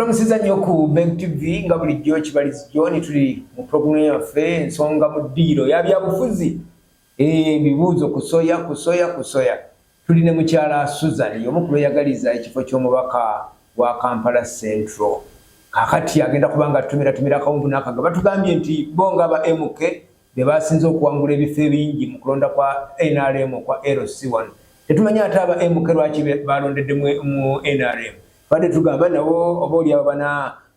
Tulamusiza nnyo ku Beg TV nga bulijjo kibalizijjo ni tuli mu programu yaffe ensonga mu ddiiro ya byabufuzi ebibuuzo kusoya tuli ne mukyala Susan omu ku beeyagaliza ekifo ky'omubaka wa Kampala Central kakati agenda kubanga tumira akawuntu n'akaga batugambye nti bo nga aba MK be basinze okuwangula ebifo ebingi mu kulonda kwa NRM kwa LC1 tetumanya ate aba MK lwaki balondedde mu NRM bade tugamba nabo oboli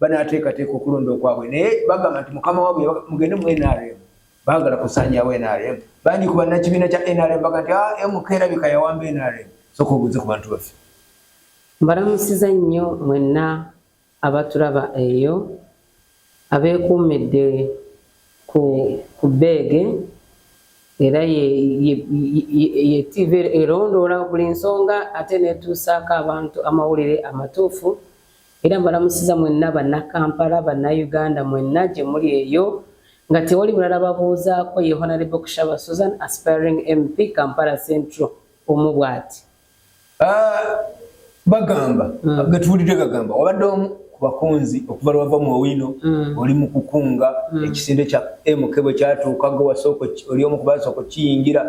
banateekateeka okulonda okwabwe naye bagamba nti mukama waabwe mugende mu NRM baagala kusanyawo NRM bangi ku bannakibiina kya NRM baga nti MK erabika yawamba NRM soka obuuze ku bantu baffe. Mbalamusiza nnyo mwenna abatulaba eyo abeekuumidde ku Bege era ye TV erondoola buli nsonga ate netuusaako abantu amawulire amatuufu era mbalamusiza mwenna bannakampala bannayuganda mwenna gye muli eyo nga tewali bulala babuuzaako ye Honorable Kushaba Susan aspiring MP Kampala Central omu bw'ati bagamba gatuwulidde gagamba wabadde omu ku bakunzi okuva lwava mu Owino oli mu kukunga ekisinde kya MK bwe kyatuuka gwe wasooka oli omu ku basooka kiyingira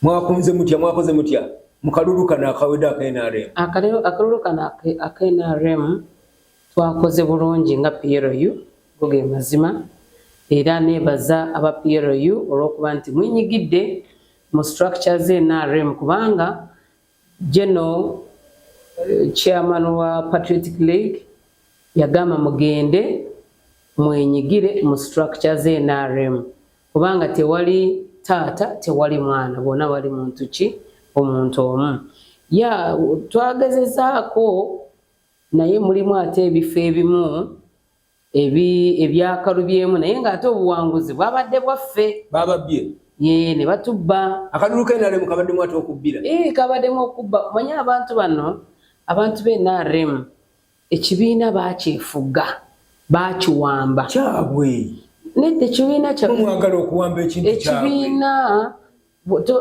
mwakunze mutya mu kalulu kano akawedde aka NRM akalulu kano aka NRM twakoze bulungi nga PLU goge mazima era nebaza aba PLU olw'okuba nti mwenyigidde mu structures NRM kubanga General Chairman wa Patriotic League yagamba mugende mwenyigire mu structures NRM kubanga tewali taata tewali mwana bonna bali muntu ki omuntu omu ya twagezezaako naye mulimu ate ebifo ebimu ebyakalubyemu naye ng'ate obuwanguzi bwabadde bwaffe bababye ye ne batubba akalulu ka NRM kabaddemu ate okubbira kabaddemu okubba manye abantu bano abantu be NRM ekibiina bakyefuga bakiwamba kyabwe nedde ekibiina mwagala okuwamba ekintu ekibiina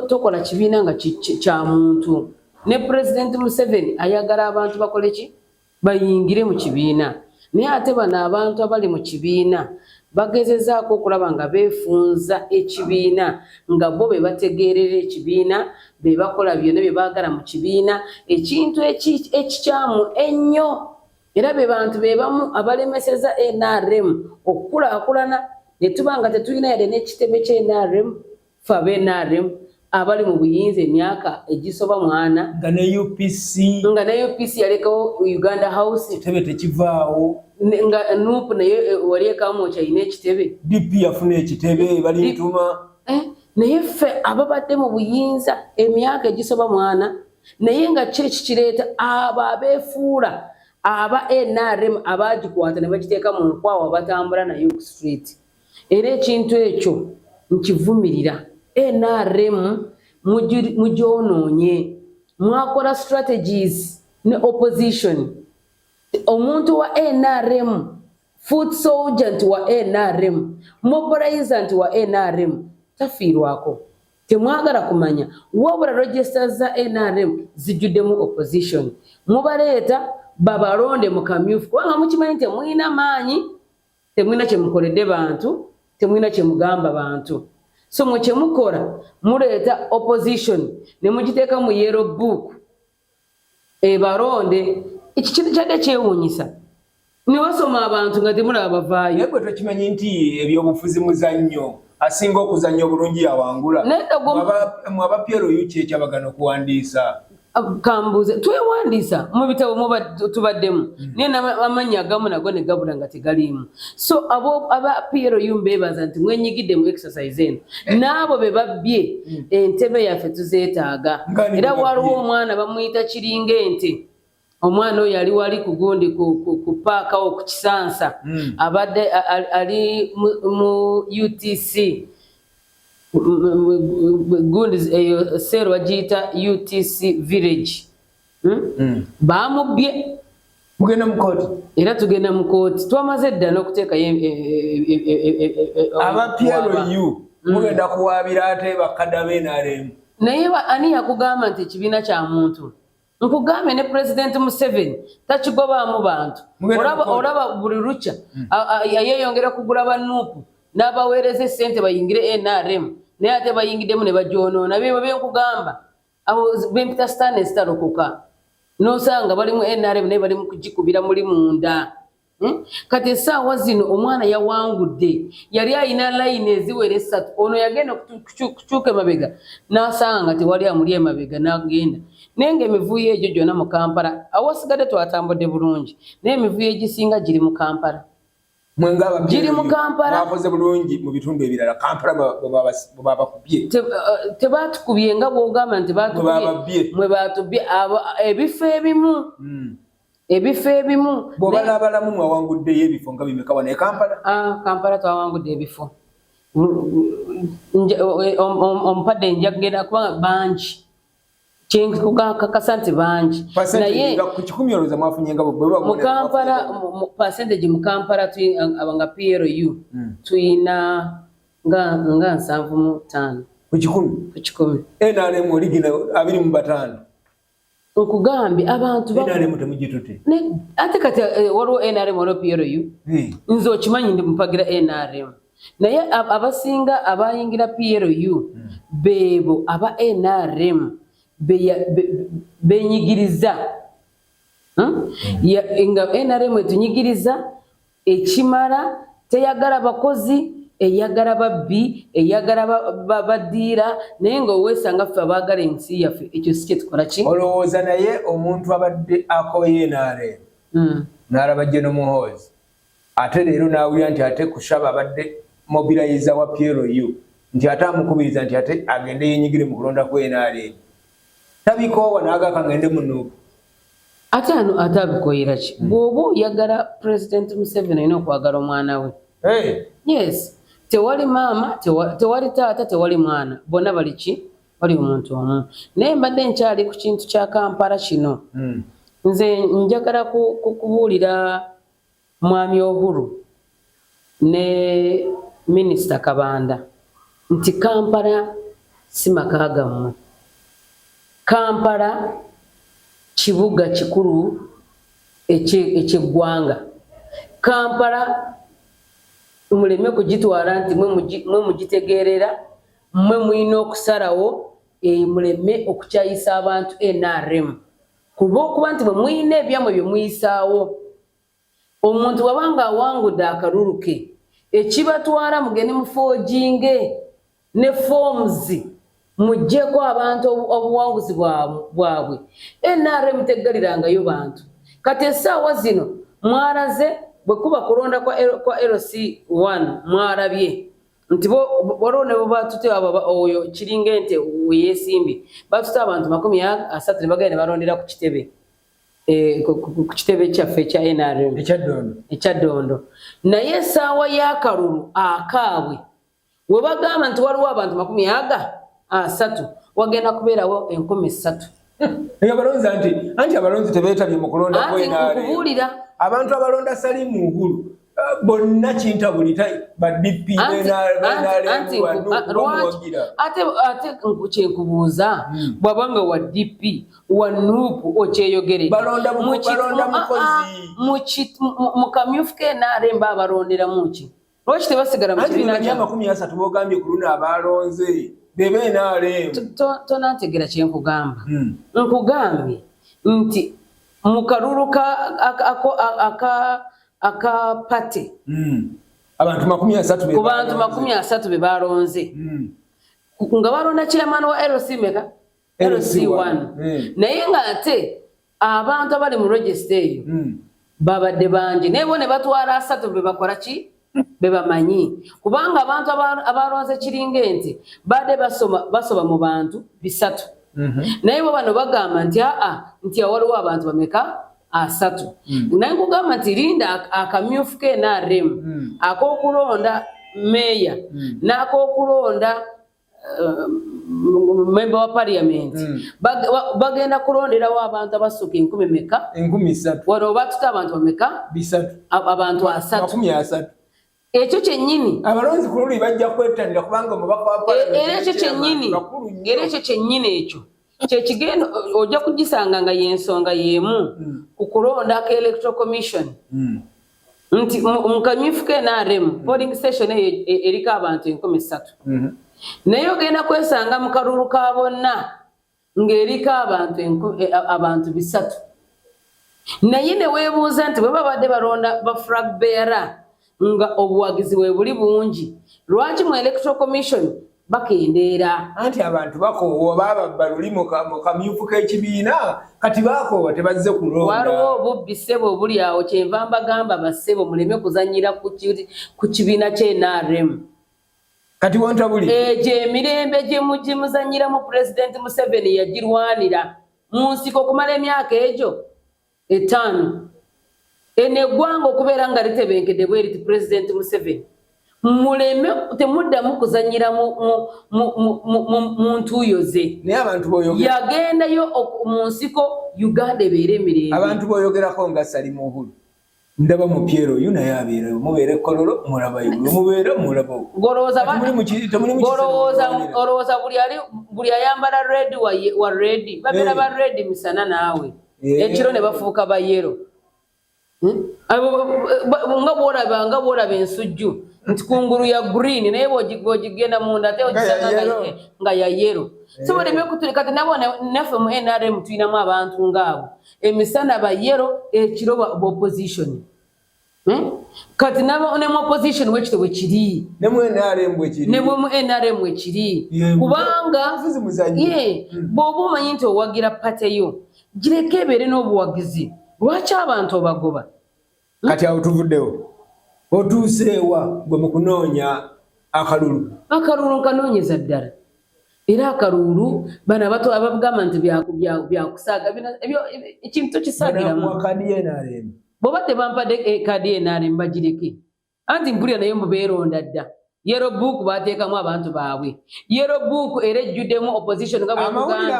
tokola kibiina nga kya muntu ne President Museveni ayagala abantu bakole ki bayingire mu kibiina naye ate bano abantu abali mu kibiina bagezezaako okulaba nga beefunza ekibiina nga bo be bategeerera ekibiina be bakola byonna bye baagala mu kibiina ekintu ekikyamu ennyo era be bantu be bamu abalemeseza NRM okukulaakulana ne tuba nga tetulina yadde n'ekitebe ky'NRM fe ab'NRM abali mu buyinza emyaka egisoba 4 nga ne UPC yalekawo Uganda House ekitebe tekivaawo nga NUP naye wali ekamwoki alina ekitebe DP yafuna ekitebe bali ntuma naye ffe ababadde mu buyinza emyaka egisoba 4 naye nga kireeta abo abeefuula aba NRM abagikwata ne bagiteeka mu nkwawa batambula nayo ku street era ekintu ekyo nkivumirira NRM mugyonoonye mwakola strategies ne opposition omuntu wa NRM foot soldier wa NRM mobilizer wa NRM tafiirwako temwagala kumanya wabula registers za NRM zijjuddemu opposition mubaleeta babalonde mu kamyufu kubanga mukimanyi nti temulina maanyi temulina kyemukoledde bantu temulina kyemugamba bantu so mwe kyemukola muleeta opposition ne mugiteeka mu yellow book ebalonde iki kintu kyadde kyewuunyisa ne wasoma abantu nga temulaba bavaayo naye gwe tokimanyi nti ebyobufuzi muzannyo asinga okuzannya obulungi yawangula mwaba PLU kyekyabagana okuwandiisa kambuze twewandiisa mu bitabo tubaddemu naye amannya agamu nago ne gabula nga tegaliimu so aba PLU mbeebaza nti mwenyigidde mu exercise eno n'abo be babbye entebe yaffe tuzeetaaga era waliwo omwana bamuyita kiringa ente omwana oyo yali wali ku gundi ku paakawo ku Kisansa abadde ali mu UTC gundi eyo sero wagiyita UTC village bamubye mugenda mu kooti era tugenda mu kooti twamaze dda n'okuteekayo aba PLU mugenda kuwaabira ate bakadde b'NRM naye ani yakugamba nti ekibiina kya muntu nkugambye ne President Museveni takigobaamu bantu olaba buli lucha yeyongera kugula banuupu n'abaweereza sente bayingire NRM naye ate bayingiddemu ne bajonoona byo nkugamba abo bempita stane zitalokoka n'osanga bali mu NRM naye bali mu kugikubira muli munda. Kati essaawa zino omwana yawangudde yali alina layini eziwera 3 ono yagenda kukyuka emabega n'asanga tewali amuli emabega n'agenda naye ng'emivuyo egyo gyonna mu Kampala awasigadde twatambudde bulungi naye emivuyo egisinga giri mu Kampala. Giri mu Kampala bakoze bulungi mu bitundu ebirala Kampala babakubye tebatukubye nga bw'ogamba nti mwe batubye ebifo ebimu bw'obalabalamu mwawanguddeyo ebifo nga bimeka wano e Kampala. Kampala twawangudde ebifo ompadde njagenda kubanga bangi kyenkakasa nti bangi naye mu Kampala percentage mu Kampala nga PLU tuyina nga 75 ku 10 NRM origina 25 okugambye abantu NRM temugitute ate kati waliwo NRM waliwo PLU nze okimanyi ndi mupagira NRM naye abasinga abayingira PLU beebo aba NRM benyigiriza nga NRM etunyigiriza ekimala teyagala bakozi eyagala babbi eyagala baddiira naye ng'oweesanga ffe abaagala ensi yaffe ekyo si kye tukola ki olowooza naye omuntu abadde akoye NRM n'alaba General Muhoozi ate leero n'awulira nti ate kushaba abadde mobilizer wa PLU nti ate amukubiriza nti ate agende yenyigire mu kulonda ku NRM tabikoowa n'agaka ngende mu Nuupu ate abikoyera ki bw'oba oyagala President Museveni alina okwagala omwana we. Yes, tewali maama tewali taata tewali mwana bonna bali ki bali omuntu omu naye mbadde nkyali ku kintu kya Kampala kino nze njagala kubuulira mwami Uhuru ne Minisita Kabanda nti Kampala si maka gammwe. Kampala kibuga kikulu eky'eggwanga. Kampala muleme kugitwala nti mwe mugitegeerera mwe mulina okusalawo muleme okukyayisa abantu NRM kuba okuba nti bwe mulina ebyamwe bye muyisaawo omuntu wabanga awangudde akalulu ke ekibatwala mugende mufoojinge ne forms muggyeko abantu obuwanguzi bwabwe NRM teggalirangayo bantu kati essaawa zino mwalaze bwe kuba kulonda kwa LC1 mwalabye nti waliwo ne batute oyo kiringa ente weyeesimbye batute abantu 30 ne bagenda ne balondera ku kitebe ku kitebe kyaffe ekya NRM ekyaddondo naye essaawa y'akalulu akaabwe we bagamba nti waliwo abantu 30 wagenda kubeerawo 3,000 abalonzi anti abalonzi tebeetabye mu kulonda ku NRM abantu abalonda Salimu Uhuru bonna kintabulita ba DP ate kyenkubuuza bwabanga wa DP wa Nuupu okyeyogere mu kamyufu ke NRM abalondera muki lwaki tebasigala mu kibiina kya 30 bogambye ku luno abalonze bebe NRM tonantegera kyenkugamba nkugambye nti mu kalulu aka pate abantu 30 ku bantu 30 be balonze nga balonda chairman wa LC1 naye nga ate abantu abali mu register eyo babadde bangi naye bo ne batwala 3 be bakola ki be bamanyi kubanga abantu abalonze kiringa ente badde basoma mu bantu 3 naye bo bano bagamba nti waliwo abantu bameka 3 naye nkugamba nti linda akamyufu ke NRM ak'okulonda meya n'ak'okulonda member wa parliament bagenda kulonderawo abantu abasooka 10 meka 3 wano batuta abantu bameka 3 abantu 30 ekyo kyennyini abalonzi ku luli bajja kwettanira kubanga omubaka wa parliament era ekyo kyennyini ekyo kyekigenda ojja kugisanga nga yensonga yemu ku kulonda ka electoral commission nti mukamyufu ke NRM polling station eriko abantu 3,000 naye ogenda kwesanga mu kalulu ka bonna ng'eriko abantu 300 naye ne weebuuza nti bwe babadde balonda ba flag bearer nga obuwagizi bwe buli bungi lwaki mu electoral commission bakendeera anti abantu bakoowa baba baluli mu kamyufu k'ekibiina kati bakoowa tebazze kulonda waliwo obubbi ssebo obuli awo kyenva mbagamba bassebo muleme kuzanyira ku kibiina kye NRM kati wonta buli egyo emirembe gye muzanyiramu Pulezidenti Museveni yagirwanira mu nsiko okumala emyaka egyo 5 eno eggwanga okubeera nga litebenkedde bwe riti Pulezidenti Museveni muleme temuddamu kuzanyira mu ntuuyo ze naye abantu boyogera yagendayo mu nsiko Uganda ebeera emirembe abantu boyogerako nga Salimu Uhuru ndaba mu Piero yu naye abeerayo mubeere Kololo mulaba Igulu mubeere mulaba olowooza buli ayambala red wa red babeera ba red misana naawe ekiro ne bafuuka ba yero nga bwolaba ensujju nti kungulu ya green naye bw'ogigenda munda ate ogisanga nga ya yero so baleme kati nabo naffe mu NRM tulinamu abantu ngaabo emisana ba yero ekiro ba opposition kati nabo ne mu opposition wekito bwe kiri ne mu NRM bwe kiri kubanga bw'oba omanyi nti owagira pateyo gireke ebeere n'obuwagizi lwaki abantu obagoba kati awo tuvuddewo otuuseewa gwe mu kunoonya akalulu nkanoonyeza ddala era akalulu bano abato abagamba nti byakusaaga ekintu kisaagiramu bw'oba tebampadde kaadi y'NRM bagireke anti mpulira naye mubeeronda dda yero book bateekamu abantu baabwe yero book era ejjuddemu opposition nga bwegambye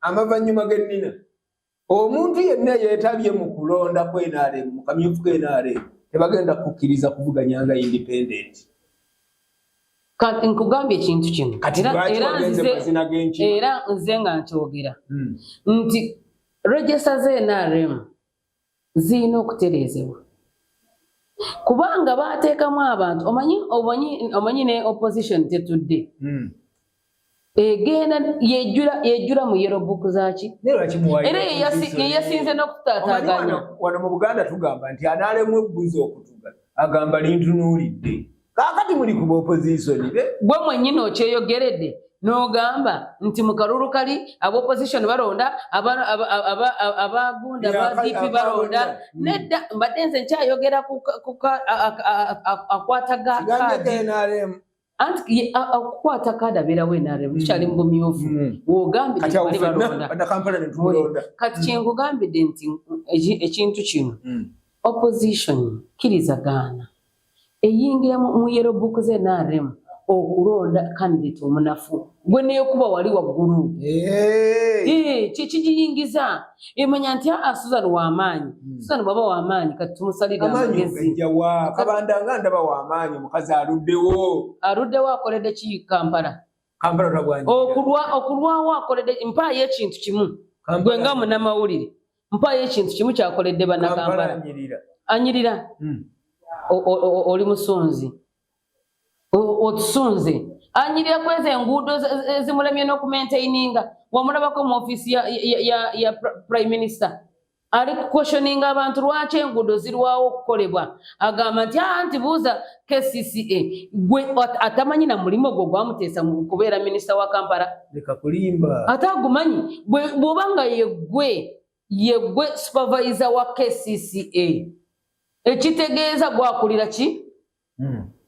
amavanyuma g'ennina omuntu yenna yeetabye mu kulonda ku NRM mu kamyufu ka NRM tebagenda kukkiriza kuvuganyanga independent kati nkugambye ekintu kino era nze nga nkyogera nti regista z'NRM zirina okutereezebwa kubanga baateekamu abantu omanyi ne opposition tetudde egenda yejjula mu yero book zaki era yeyasinze n'okutaataaganya wano mu Buganda tugamba nti anaalemu ebbuzi okutuga agamba lintunuulidde kaakati muli ku opposition gwe mwennyini okyeyogeredde n'ogamba nti mu kalulu kali ab'opposition balonda abagunda ba DP balonda nedda mbadde nze nkyayogera akwata kaadi anti akukwata kaadi abeerawo NRM tukyali mu bumyufu w'ogambye bali balonda kati kyenkugambidde nti ekintu kino opposition kirizagaana eyingira mu yero book z'NRM okulonda candidate omunafu gwe neyokuba wali waggulu kikiyingiza emanya nti Susan w'amaanyi Susan bwaba w'amaanyi kati tumusalira amagezi kabandanga ndaba w'amaanyi omukazi aluddewo akoledde ki Kampala okulwawo akoledde mpaayo ekintu kimu gwe nga munnamawulire mpaayo ekintu kimu kyakoledde bannakampala anyirira oli musunzi otusunze anyirira kweza enguudo ezimulemye n'okumaintaininga wamulabako mu ofiisi ya prime minister ali questioning abantu lwaki enguudo zirwawo okukolebwa agamba nti anti buuza KCCA gwe atamanyi na mulimu gwo gwamuteesa mu kubeera minisita wa Kampala leka kulimba atagumanyi bw'oba nga yegwe supervisor wa KCCA ekitegeeza gwakulira ki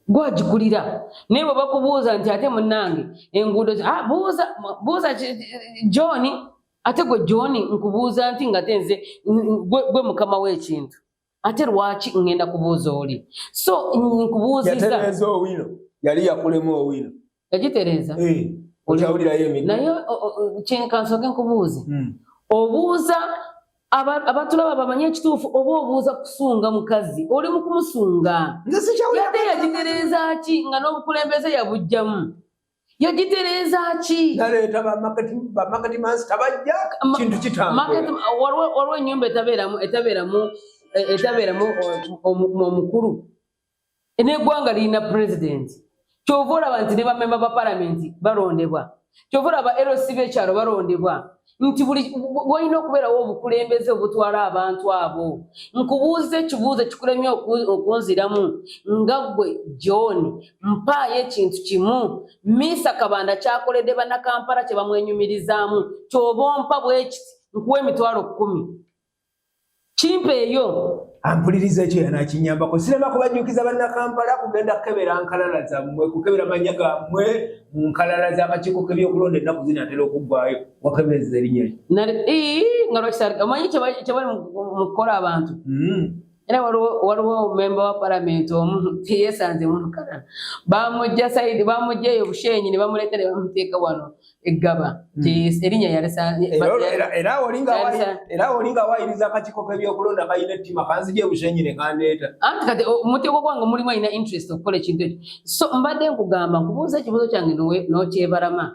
gwagikulira naye bwe bakubuuza nti ate munnange enguudo buuza John ate gwe John nkubuuza nti nga tenze gwe mukama w'ekintu ate lwaki ngenda kubuuza oli so nkubuuziza yatereeza owino yali yakulemu owino yagitereeza okyawulirayo emirimu naye kyenkansoke nkubuuze obuuza abatulaba bamanye ekituufu oba obuuza kusunga mukazi oli mu kumusunga yate yagitereeza ki nga n'obukulembeze yabujjamu yagitereza ki naleta ba marketing master bajja kintu kitambula walwo nyumba etabeeramu omukulu n'eggwanga lirina president kyova olaba nti ne bamemba ba palamenti balondebwa kyova olaba LC b'ekyalo balondebwa nti walina okubeerawo obukulembeze obutwala abantu abo nkubuuza ekibuuzo kikulemye okunziramu nga ggwe John mpaayo ekintu kimu Misa Kabanda kyakoledde bannakampala kye bamwenyumirizaamu ky'oba ompa bwekiti nkuwa emitwalo 10 kimpeeyo ampuliriza ekyo yanakinyambako sirema kubajjukiza bannakampala kugenda kukebera nkalala zammwe kukebera manya gammwe mu nkalala z'akakiiko k'ebyokulonda ennaku zino atera okuggwayo wakebereza erinnya nga lwakisarika omanyi kyebali mu kukola abantu era waliwo memba wa palamenti omu teyeesanze mu nkalala bamujja sayidi bamujjaeyo bushenyi ne bamuleeta ne bamuteeka wano eggaba erinnya era olinga waayiriza akakiiko k'ebyokulonda kalina ettima kanzija bushenyi ne kandeeta anti kati omuteeko gwange mulimu alina interest okukola ekintu ekyo so mbadde nkugamba nkubuuza ekibuuzo kyange n'okyebalama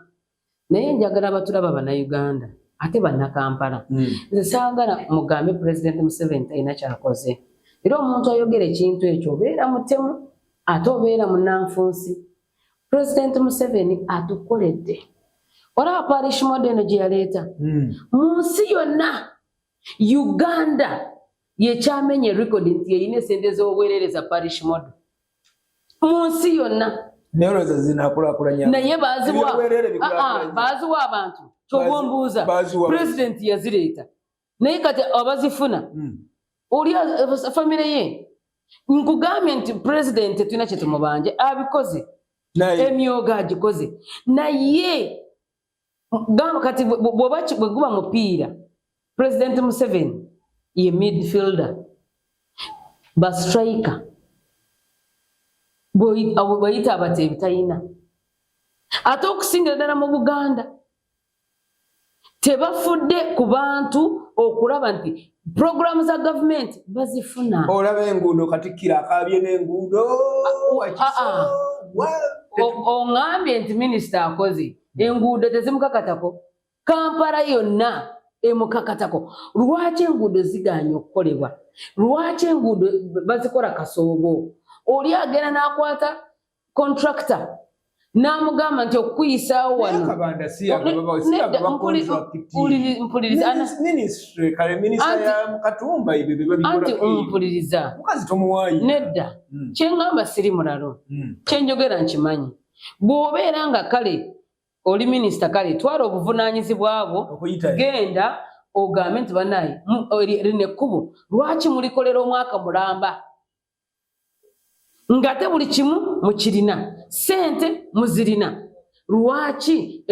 naye njagala batulaba bannayuganda ate bannakampala nze saagala mugambe President Museveni talina kyakoze era omuntu ayogera ekintu ekyo obeera mutemu ate obeera munnanfunsi President Museveni atukoledde olaba parish model eno gye yaleeta mu nsi yonna Uganda yekyamenya rekodi nti yeyina esente z'obwereereza parish model mu nsi yonna naye baaziwa abantu kyobombuuza President yazireeta naye kati abazifuna oli famire ye nkugambye nti President tulina kye tumubanje abikoze emyoga agikoze naye gamba kati bwe guba mupiira President Museveni ye midfielder ba striker bayita abateebi talina ate okusingira ddala mu Buganda tebafudde ku bantu okulaba nti programu za gavumenti bazifuna olaba enguudo Katikkiro akaabye n'enguudo oŋŋambye nti minisita akoze enguudo tezimukakatako Kampala yonna emukakatako lwaki enguudo ziganye okukolebwa lwaki enguudo bazikola kasoobo oli agenda n'akwata contractor n'amugamba nti okuyisaawo wano mpuliriza nedda kyeŋŋamba siri mulalo kyenjogera nkimanyi bw'obeera nga kale oli minisita kale twala obuvunaanyizibwa bwo genda ogambe nti banaye lino ekkubo lwaki mulikolera omwaka mulamba ngate buli kimu mukirina sente muzirina lwaki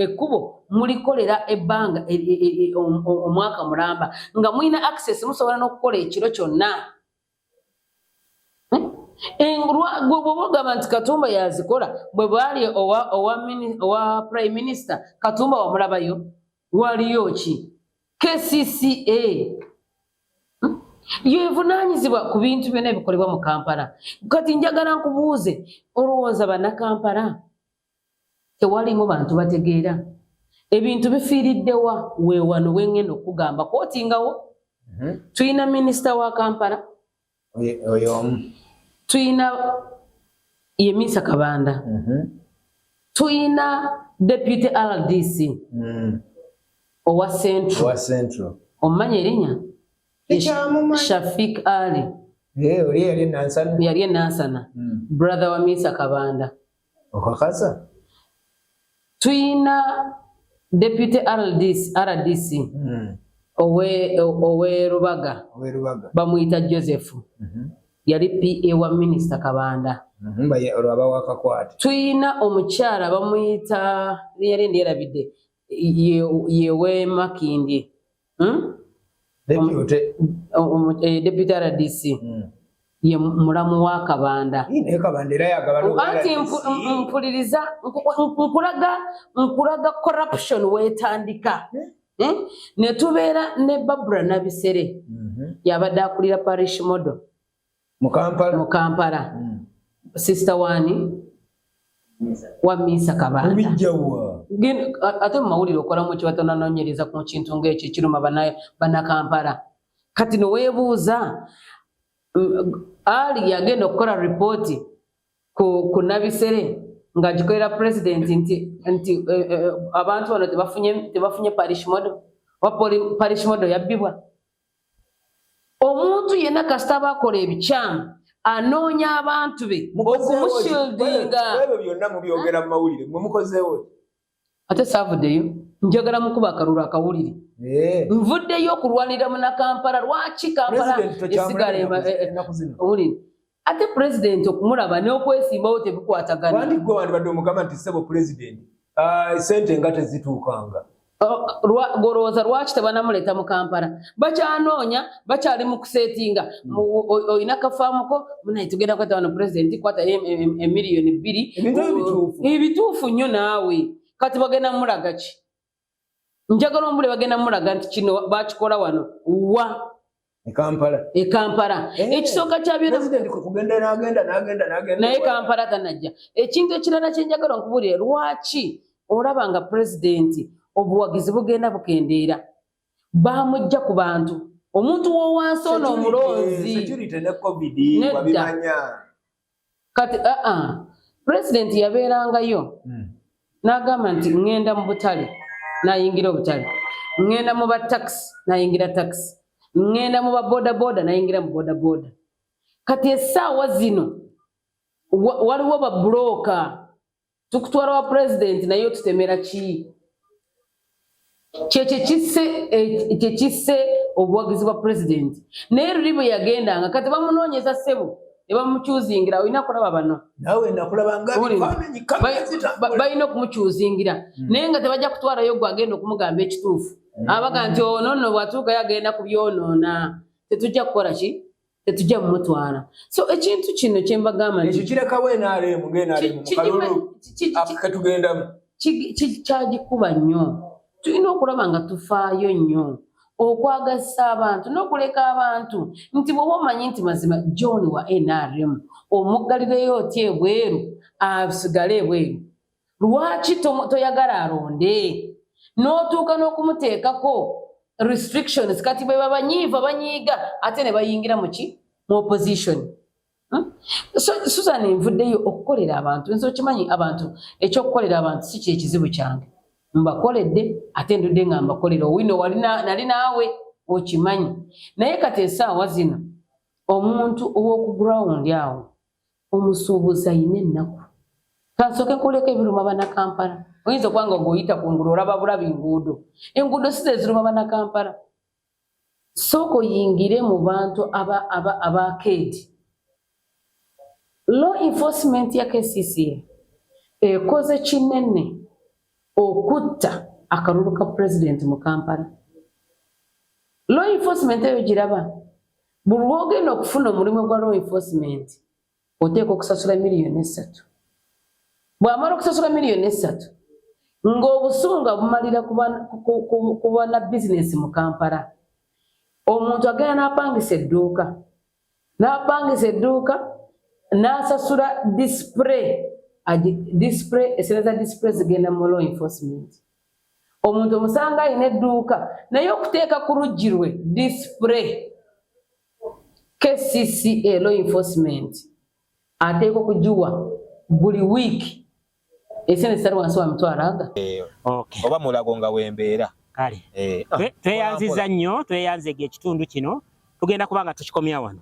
ekkubo mulikolera ebbanga omwaka mulamba nga mulina access musobola n'okukola ekiro kyonna bwe bagamba nti Katumba yazikola bwe baali owa prime minister Katumba wamulabayo waliyo ki KCCA yevunaanyizibwa ku bintu byonna ebikolebwa mu Kampala kati njagala nkubuuze olowooza bannakampala tewalimu bantu bategeera ebintu bifiiriddewa weewano wengenda okugamba kootingawo tulina minisita wa Kampala tulina ye Misa Kabanda tulina deputy RDC owa Central omanya erinnya Shafik Ali yali enansana brother wa Misa Kabanda okakasa tuyina deputy RDC owe Rubaga bamuyita Joseph yali PA wa Minister Kabanda tuyina omukyala bamuyita yali ndiyerabidde yewe Makindi deputy RDC ye mulamu wa Kabanda anti mpuliriza nkulaga corruption wetandika ne tubeera ne Barbara Nabisere yabadde akulira parish model mu Kampala sister wani wa Misa Kabanda Bijjawa ate mawulire okola mu kibatona nonyereza ku kintu ng'ekyo kiruma bana Kampala kati no weebuuza ali yagenda okukola report ku Nabisere nga gikolera president nti abantu bano tebafunye parish model wa parish model yabbibwa omuntu yenna kasita bakola ebikyamu anoonya abantu be okumushieldinga ebyo byonna mubyogera mu mawulire mwe mukozeewo ate saavuddeyo njagala mukuba akalulu akawulire nvuddeyo okulwanira muna Kampala lwaki Kampala esigala owulire ate president okumulaba n'okwesimbawo tebikwatagana wandi gwe wandibadde omugamba nti ssebo president sente nga tezituukanga golowooza lwaki tebanamuleeta mu Kampala bakyanoonya bakyali mu kuseetinga olina kafaamuko munaye tugenda kwata wano president kwata emiliyoni 2 ebituufu nnyo naawe kati bagenda mulaga ki njagala ombule bagenda mulaga nti kino bakikola wano wa Kampala ekisooka kya byonna naye Kampala tanajja ekintu ekirala kyenjagala nkubulire lwaki olaba nga president obuwagizi bugenda bukendeera bamujja ku bantu omuntu w'owansi ono omulonzi kati president yabeerangayo n'agamba nti ŋŋenda mu butale n'ayingira obutale ŋŋenda mu bataxi n'ayingira taxi ŋŋenda mu babodaboda n'ayingira mu bodaboda kati essaawa zino waliwo babulooka tukutwala wa president naye tutemera ki kyekisse obuwagizi bwa president naye luli bwe yagendanga kati bamunoonyeza ssebo ne bamukyuzingira olina kulaba bano balina okumukyuzingira naye nga tebajja kutwalayo gwe agenda okumugamba ekituufu abaga nti ono nno bwatuuka yagenda ku byonoona tetujja kukola ki tetujja mumutwala so ekintu kino kyembagamba ekyo kirekawo NRM ng'NRM mu kalulu ketugendamu kyagikuba nnyo tulina okulaba nga tufaayo nnyo okwagasa abantu n'okuleka abantu nti bw'oba omanyi nti mazima John wa NRM omuggalireyo otya ebweru asigale ebweru lwaki toyagala alonde n'otuuka n'okumuteekako restrictions kati bwe babanyiiva banyiiga ate ne bayingira mu opposition Susan nvuddeyo okukolera abantu nso kimanyi abantu ekyokukolera abantu si kyekizibu kyange mbakoledde ate ndudde nga mbakolera owino nali naawe okimanyi naye kati essaawa zino omuntu ow'oku ground awo omusuubuzi ayina ennaku kansooke nkoleko ebiruma bana Kampala oyinza okuba nga ng'oyita ku nguudo olaba bulabi enguudo si ze ziruma bana Kampala sooka oyingire mu bantu abakeedi law enforcement ya KCCA ekoze kinene okutta akalulu ka president mu Kampala law enforcement eyo giraba buli lwogenda okufuna omulimu gwa law enforcement oteeka okusasula miliyoni 3 bw'amala okusasula miliyoni 3 ng'obusunga bumalira ku bana bizinesi mu Kampala omuntu agenda n'apangisa edduuka n'asasula display esereza display zigenda mu law enforcement omuntu omusanga ayina edduuka naye okuteeka ku luggi lwe display KCCA law enforcement ateeka okugiwa buli wiiki esente zitali wansi wa mitwalo 40 oba mulago nga wembeera kale tweyanziza nnyo tweyanzega ekitundu kino tugenda kubanga tukikomya wano